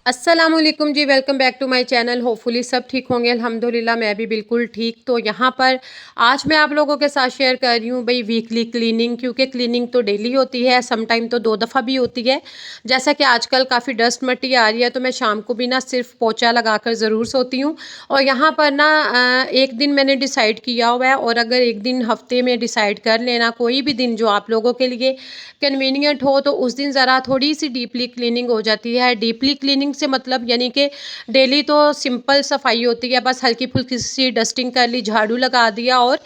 अस्सलामुअलैकुम जी, welcome back to my channel. Hopefully सब ठीक होंगे। अल्हम्दुलिल्लाह मैं भी बिल्कुल ठीक। तो यहाँ पर आज मैं आप लोगों के साथ शेयर कर रही हूँ भाई वीकली क्लीनिंग, क्योंकि क्लीनिंग तो डेली होती है, सम टाइम तो 2 दफ़ा भी होती है। जैसा कि आजकल काफ़ी डस्ट मट्टी आ रही है, तो मैं शाम को भी ना सिर्फ पोछा लगा कर ज़रूर सोती हूँ। और यहाँ पर ना एक दिन मैंने डिसाइड किया हुआ है, और अगर एक दिन हफ्ते में डिसाइड कर लेना, कोई भी दिन जो आप लोगों के लिए कन्वीनियंट हो, तो उस दिन ज़रा थोड़ी सी डीपली क्लीनिंग हो जाती है। डीपली क्लीनिंग से मतलब यानी कि डेली तो सिंपल सफाई होती है, बस हल्की फुल्की सी डस्टिंग कर ली, झाड़ू लगा दिया और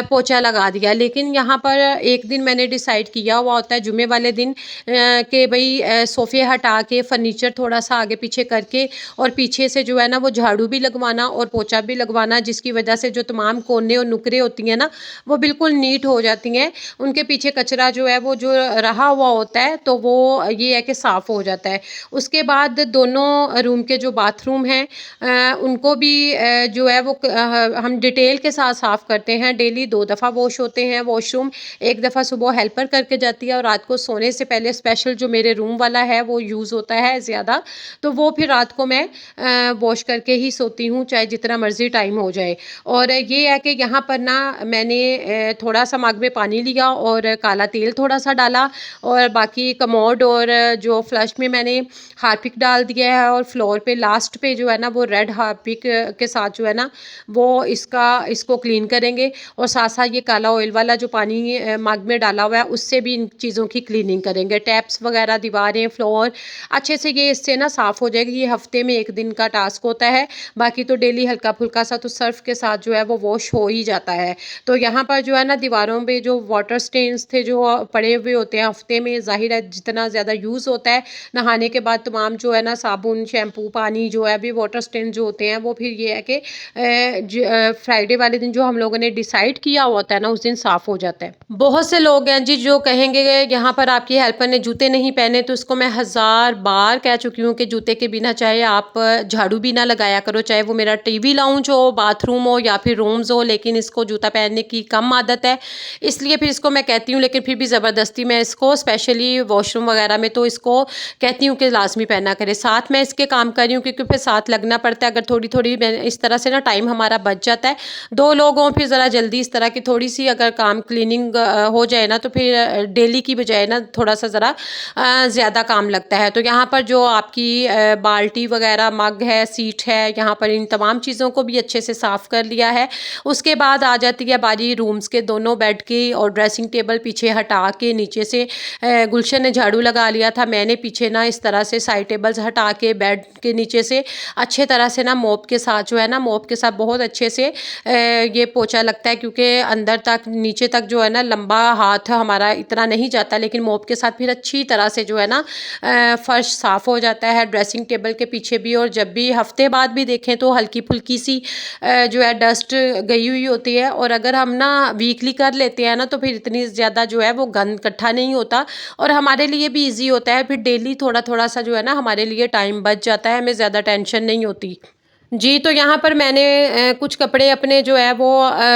पोछा लगा दिया। लेकिन यहाँ पर एक दिन मैंने डिसाइड किया हुआ होता है जुमे वाले दिन कि भाई सोफ़े हटा के फर्नीचर थोड़ा सा आगे पीछे करके और पीछे से जो है ना वो झाड़ू भी लगवाना और पोछा भी लगवाना, जिसकी वजह से जो तमाम कोने और नुकरे होती हैं ना वो बिल्कुल नीट हो जाती हैं। उनके पीछे कचरा जो है वो जो रहा हुआ होता है तो वो ये है कि साफ़ हो जाता है। उसके बाद दोनों रूम के जो बाथरूम हैं उनको भी जो है वो हम डिटेल के साथ साफ़ करते हैं। डेली 2 दफ़ा वॉश होते हैं वॉशरूम। एक दफ़ा सुबह हेल्पर करके जाती है, और रात को सोने से पहले स्पेशल जो मेरे रूम वाला है वो यूज़ होता है ज़्यादा, तो वो फिर रात को मैं वॉश करके ही सोती हूँ, चाहे जितना मर्ज़ी टाइम हो जाए। और ये है कि यहाँ पर ना मैंने थोड़ा सा मग में पानी लिया और काला तेल थोड़ा सा डाला, और बाकी कमोड और जो फ्लश में मैंने हार्पिक डाल दिया है, और फ्लोर पे लास्ट पे जो है ना वो रेड हार्पिक के साथ जो है ना वो इसको क्लीन करेंगे। और साथ साथ ये काला ऑयल वाला जो पानी मग में डाला हुआ है उससे भी इन चीज़ों की क्लीनिंग करेंगे। टैप्स वगैरह, दीवारें, फ्लोर अच्छे से ये इससे ना साफ़ हो जाएगी। ये हफ्ते में एक दिन का टास्क होता है, बाकी तो डेली हल्का फुल्का सा तो सर्फ के साथ जो है वो वॉश हो ही जाता है। तो यहाँ पर जो है ना दीवारों पे जो वाटर स्टेन्स थे जो पड़े हुए होते हैं हफ्ते में, ज़ाहिर है जितना ज़्यादा यूज़ होता है नहाने के बाद तमाम जो है ना साबुन, शैम्पू, पानी जो है अभी वाटर स्टेन जो होते हैं वो फिर ये है कि फ्राइडे वाले दिन जो हम लोगों ने डिसाइड किया होता है ना उस दिन साफ़ हो जाता है। बहुत से लोग हैं जी जो कहेंगे यहाँ पर आपकी हेल्पर ने जूते नहीं पहने, तो उसको मैं हज़ार बार कह चुकी हूँ कि जूते के बिना चाहे आप झाड़ू भी ना लगाया करो, चाहे वो मेरा टीवी लाउंज हो, बाथरूम हो या फिर रूम्स हो, लेकिन इसको जूता पहनने की कम आदत है, इसलिए फिर इसको मैं कहती हूँ। लेकिन फिर भी ज़बरदस्ती मैं इसको स्पेशली वॉशरूम वगैरह में तो इसको कहती हूँ कि लाजमी पहना करे। साथ मैं इसके काम कर रही हूँ क्योंकि फिर साथ लगना पड़ता है। अगर थोड़ी थोड़ी इस तरह से ना टाइम हमारा बच जाता है। 2 लोग हों फिर ज़रा जल्दी इस तरह की थोड़ी सी अगर काम क्लीनिंग हो जाए ना तो फिर डेली की बजाय ना थोड़ा सा ज़रा ज़्यादा काम लगता है। तो यहाँ पर जो आपकी बाल्टी वगैरह, मग है, सीट है, यहाँ पर इन तमाम चीज़ों को भी अच्छे से साफ़ कर लिया है। उसके बाद आ जाती है बारी रूम्स के दोनों बेड की, और ड्रेसिंग टेबल पीछे हटा के नीचे से गुलशन ने झाड़ू लगा लिया था, मैंने पीछे ना इस तरह से साइड टेबल्स हटा के बेड के नीचे से अच्छे तरह से ना मोप के साथ जो है ना मोप के साथ बहुत अच्छे से ये पोछा लगता है, क्योंकि अंदर तक नीचे तक जो है ना लंबा हाथ हमारा इतना नहीं जाता, लेकिन मोप के साथ फिर अच्छी तरह से जो है ना फर्श साफ़ हो जाता है ड्रेसिंग टेबल के पीछे भी। और जब भी हफ्ते बाद भी देखें तो हल्की फुल्की सी जो है डस्ट गई हुई होती है, और अगर हम ना वीकली कर लेते हैं ना तो फिर इतनी ज़्यादा जो है वो गंद इकट्ठा नहीं होता, और हमारे लिए भी ईजी होता है। फिर डेली थोड़ा थोड़ा सा जो है ना हमारे लिए टाइम बच जाता है, हमें ज़्यादा टेंशन नहीं होती। जी, तो यहाँ पर मैंने कुछ कपड़े अपने जो है वो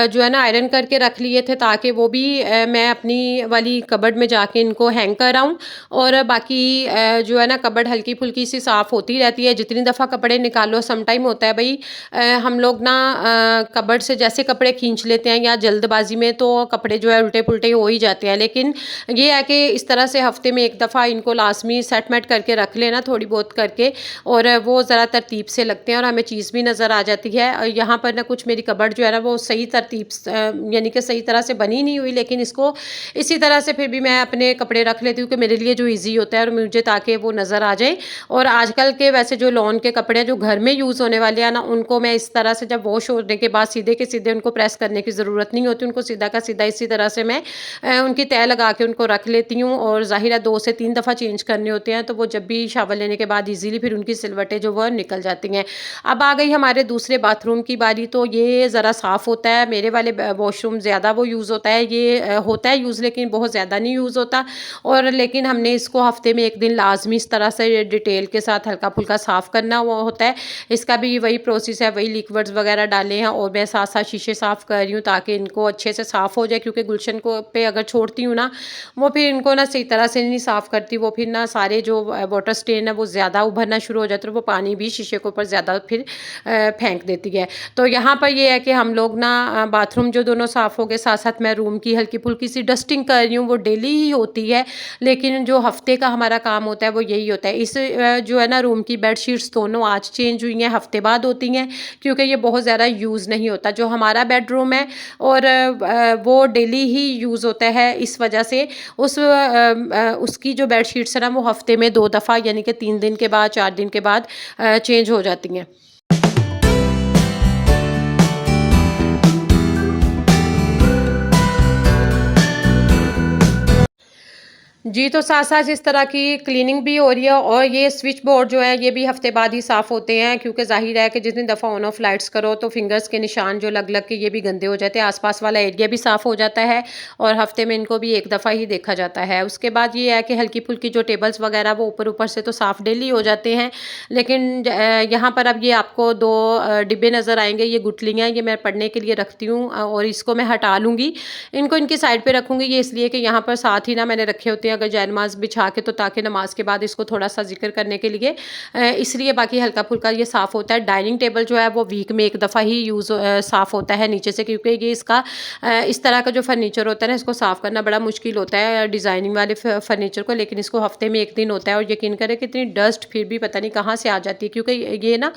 जो है ना आयरन करके रख लिए थे, ताकि वो भी मैं अपनी वाली कबर्ड में जाके इनको हैंग कर आऊँ। और बाकी जो है ना कबर्ड हल्की-फुल्की सी साफ़ होती रहती है, जितनी दफ़ा कपड़े निकालो। सम टाइम होता है भई हम लोग ना कबर्ड से जैसे कपड़े खींच लेते हैं या जल्दबाज़ी में, तो कपड़े जो है उल्टे-पुल्टे हो ही जाते हैं। लेकिन ये है कि इस तरह से हफ़्ते में एक दफ़ा इनको लाज़मी सेट-मेट करके रख लेना थोड़ी बहुत करके, और वो ज़रा तरतीब से लगते हैं और हमें चीज़ भी नज़र आ जाती है। और यहाँ पर ना कुछ मेरी कबर्ड जो है ना वो सही तरतीब यानी कि सही तरह से बनी नहीं हुई, लेकिन इसको इसी तरह से फिर भी मैं अपने कपड़े रख लेती हूँ कि मेरे लिए जो ईजी होता है और मुझे ताकि वो नज़र आ जाए। और आजकल के वैसे जो लॉन के कपड़े हैं जो घर में यूज़ होने वाले हैं ना, उनको मैं इस तरह से जब वॉश होने के बाद सीधे के सीधे उनको प्रेस करने की ज़रूरत नहीं होती, उनको सीधा का सीधा इसी तरह से मैं उनकी तह लगा के उनको रख लेती हूँ। और ज़ाहिर है 2 से 3 दफ़ा चेंज करने होते हैं, तो वो जब भी शावर लेने के बाद ईज़िली फिर उनकी सिलवटें जो वो निकल जाती हैं। अब आ गई हमारे दूसरे बाथरूम की बारी, तो ये ज़रा साफ़ होता है। मेरे वाले वॉशरूम ज़्यादा वो यूज़ होता है, ये होता है यूज़ लेकिन बहुत ज़्यादा नहीं यूज़ होता। और लेकिन हमने इसको हफ़्ते में 1 दिन लाज़मी इस तरह से डिटेल के साथ हल्का-फुल्का साफ़ करना वो होता है। इसका भी वही प्रोसेस है, वही लिक्विड्स वगैरह डाले हैं और मैं साथ-साथ शीशे साफ़ कर रही हूँ ताकि इनको अच्छे से साफ़ हो जाए, क्योंकि गुलशन को पे अगर छोड़ती हूँ ना, वो फिर इनको ना सही तरह से नहीं साफ़ करती। वो फिर ना सारे जो वाटर स्टेन है वो ज़्यादा उभरना शुरू हो जाता है, वो पानी भी शीशे के ऊपर ज़्यादा फिर फेंक देती है। तो यहाँ पर ये है कि हम लोग ना बाथरूम जो दोनों साफ़ हो गए, साथ-साथ मैं रूम की हल्की-फुल्की सी डस्टिंग कर रही हूँ, वो डेली ही होती है। लेकिन जो हफ़्ते का हमारा काम होता है वो यही होता है। इस जो है ना रूम की बेडशीट्स दोनों आज चेंज हुई हैं, हफ़्ते बाद होती हैं, क्योंकि ये बहुत ज़्यादा यूज़ नहीं होता। जो हमारा बेडरूम है और वो डेली ही यूज़ होता है, इस वजह से उसकी जो बेडशीट्स है ना वो हफ़्ते में 2 दफ़ा यानी कि 3 दिन के बाद, 4 दिन के बाद चेंज हो जाती हैं। जी, तो साथ-साथ इस तरह की क्लीनिंग भी हो रही है और ये स्विच बोर्ड जो है ये भी हफ़्ते बाद ही साफ़ होते हैं, क्योंकि ज़ाहिर है कि जितनी दफ़ा ऑन ऑफ लाइट्स करो तो फिंगर्स के निशान जो लग-लग के ये भी गंदे हो जाते हैं, आस-पास वाला एरिया भी साफ़ हो जाता है और हफ़्ते में इनको भी 1 दफ़ा ही देखा जाता है। उसके बाद ये है कि हल्की-फुल्की जो टेबल्स वगैरह वो ऊपर-ऊपर से तो साफ़ डेली हो जाते हैं, लेकिन यहाँ पर अब ये आपको 2 डिब्बे नज़र आएँगे, ये गुठलियाँ ये मैं पढ़ने के लिए रखती हूँ और इसको मैं हटा लूँगी। इनको इनकी साइड पे रखूँगी, ये इसलिए कि यहाँ पर साथ ही ना मैंने रखे होते हैं अगर जय नमाज़ बिछा के, तो ताकि नमाज के बाद इसको थोड़ा-सा ज़िक्र करने के लिए इसलिए बाकी हल्का-फुल्का ये साफ़ होता है। डाइनिंग टेबल जो है वो वीक में 1 दफ़ा ही साफ़ होता है नीचे से, क्योंकि ये इसका इस तरह का जो फर्नीचर होता है ना, इसको साफ़ करना बड़ा मुश्किल होता है डिज़ाइनिंग वाले फर्नीचर को, लेकिन इसको हफ़्ते में 1 दिन होता है और यकीन करें कि इतनी डस्ट फिर भी पता नहीं कहाँ से आ जाती है, क्योंकि ये ना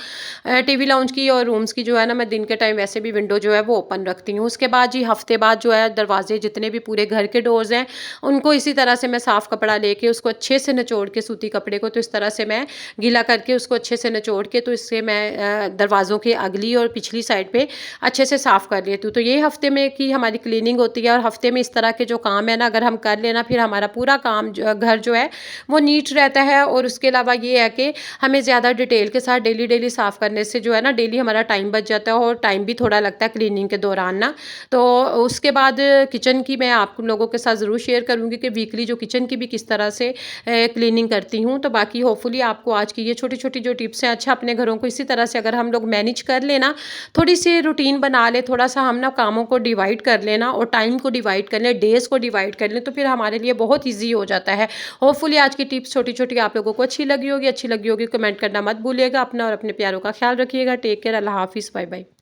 टीवी लाउंज की और रूम्स की जो है ना, मैं दिन के टाइम वैसे भी विंडो जो है वो ओपन रखती हूँ। उसके बाद जी हफ़्ते बाद जो है दरवाजे जितने भी पूरे घर के डोर्स हैं, उनको इसी तरह से मैं साफ़ कपड़ा लेके उसको अच्छे से निचोड़ के, सूती कपड़े को तो इस तरह से मैं गीला करके उसको अच्छे से निचोड़ के, तो इससे मैं दरवाज़ों की अगली और पिछली साइड पे अच्छे से साफ़ कर लेती हूँ। तो ये हफ़्ते में की हमारी क्लीनिंग होती है और हफ़्ते में इस तरह के जो काम है ना, अगर हम कर लेना, फिर हमारा पूरा काम घर जो है वो नीट रहता है। और उसके अलावा ये है कि हमें ज़्यादा डिटेल के साथ डेली साफ़ करने से जो है ना, डेली हमारा टाइम बच जाता है और टाइम भी थोड़ा लगता है क्लीनिंग के दौरान ना। तो उसके बाद किचन की मैं आप लोगों के साथ ज़रूर शेयर करूँगी कि वीकली जो किचन की भी किस तरह से क्लीनिंग करती हूँ। तो बाकी होपफुली आपको आज की ये छोटी-छोटी जो टिप्स हैं, अच्छा अपने घरों को इसी तरह से अगर हम लोग मैनेज कर लेना, थोड़ी-सी रूटीन बना लें, थोड़ा-सा हम ना कामों को डिवाइड कर लेना और टाइम को डिवाइड कर लें, डेज़ को डिवाइड कर लें, तो फिर हमारे लिए बहुत ईज़ी हो जाता है। होपफुली आज की टिप्स छोटी-छोटी आप लोगों को अच्छी लगी होगी कमेंट करना मत भूलिएगा। अपना और अपने प्यारों का ख़्याल रखिएगा। Take care. अल्लाह हाफ़िज़। Bye bye.